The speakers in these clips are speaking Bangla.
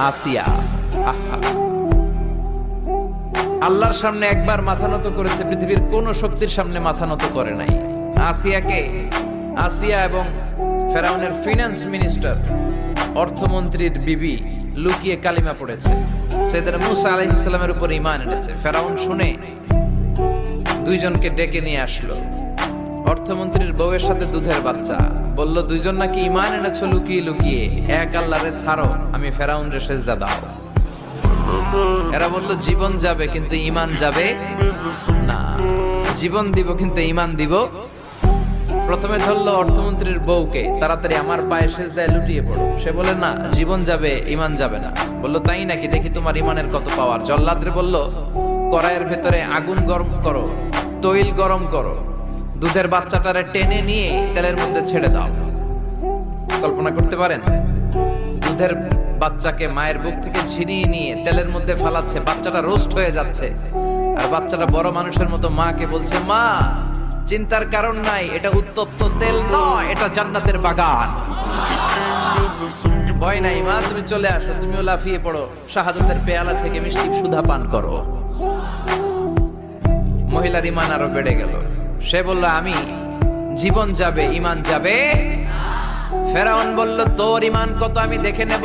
আসিয়া। আহা, আল্লাহর সামনে একবার মাথা নত করেছে, পৃথিবীর কোন শক্তির সামনে মাথা নত করে নাই। আসিয়া এবং ফেরাউনের ফিনান্স মিনিস্টার, অর্থমন্ত্রীর বিবি লুকিয়ে কালিমা পড়েছে, সাইয়েদনা মুসা আলাইহিস সালামের উপর ঈমান এনেছে। ফেরাউন শুনে দুইজনকে ডেকে নিয়ে আসলো। অর্থমন্ত্রীর বউয়ের সাথে দুধের বাচ্চা, বলল দুইজন নাকি ঈমান এনেছো লুকিয়ে লুকিয়ে, এক আল্লাহরে ছাড়ো, আমি ফেরাউনরে সেজদা দাও। এরা বলল জীবন যাবে কিন্তু ঈমান যাবে না, জীবন দিব কিন্তু ঈমান দিব। প্রথমে ধরলো অর্থমন্ত্রীর বউকে, তাড়াতাড়ি আমার পায়ে সেজদায় লুটিয়ে পড়ো। সে বলে না, জীবন যাবে ঈমান যাবে না। বলল তাই নাকি, দেখি তোমার ঈমানের কত পাওয়ার। জল্লাদরে বলল কড়াইয়ের ভেতরে আগুন গরম করো, তৈল গরম করো, দুধের বাচ্চাটারে টেনে নিয়ে তেলের মধ্যে ছেড়ে দাও। কল্পনা করতে পারেন? দুধের বাচ্চাকে মায়ের বুক থেকে ছিনিয়ে নিয়ে তেলের মধ্যে ফালাচ্ছে, বাচ্চাটা রোস্ট হয়ে যাচ্ছে, আর বাচ্চাটা বড় মানুষের মতো মাকে বলছে, মা চিন্তার কারণ নাই, এটা উত্তপ্ত তেল নয়, এটা জান্নাতের বাগান। ভয় নাই মা, তুমি চলে আসো, তুমিও লাফিয়ে পড়ো, শাহাদাতের পেয়ালা থেকে মিষ্টি সুধা পান করো। মহিলার ঈমান আরো বেড়ে গেল। সে বলল আমি, জীবন যাবে ঈমান যাবে। ফেরাউন বলল তোর ঈমান কত আমি দেখে নেব।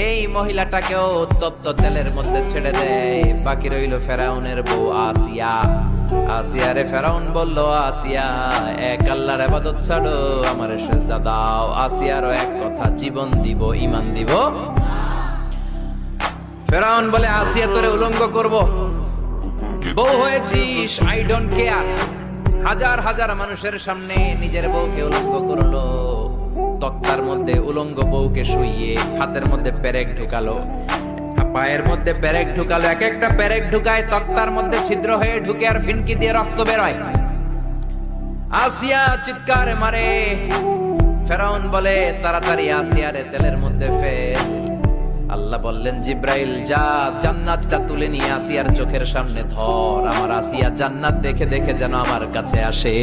এই মহিলাটাকেও উত্তপ্ত তেলের মধ্যে ছেড়ে দেয়। বাকি রইল ফেরাউনের বউ আসিয়া। আসিয়ারে ফেরাউন বলল, আসিয়া এক আল্লাহর ইবাদত ছাড়ো, আমারে সেজদা দাও। আসিয়ারও এক কথা, জীবন দিব ঈমান দিব। ফেরাউন বলে আসিয়া তোরে উলঙ্গ করব, বউ হয়েছিস, আই ডোন্ট কেয়ার। হাজার হাজার মানুষের সামনে নিজের বউকে উলঙ্গ করলো। তক্তার মধ্যে উলঙ্গ বউকে শুইয়ে হাতের মধ্যে পেরেক ঢুকালো, পায়ের মধ্যে পেরেক ঢুকালো। এক একটা পেরেক ঢুকায় তক্তার মধ্যে ছিদ্র হয়ে ঢুকে আর ফিনকি দিয়ে রক্ত বের হয়। আসিয়া চিৎকার মারে। ফেরাউন বলে তাড়াতাড়ি আসিয়ারে তেলের মধ্যে ফেল। আল্লাহ বললেন জিব্রাইল যা, জান্নাতটা তুলে নিয়ে আসিয়ার চোখের সামনে ধর। আমার আসিয়া জান্নাত দেখে দেখে যেন আমার কাছে আসে।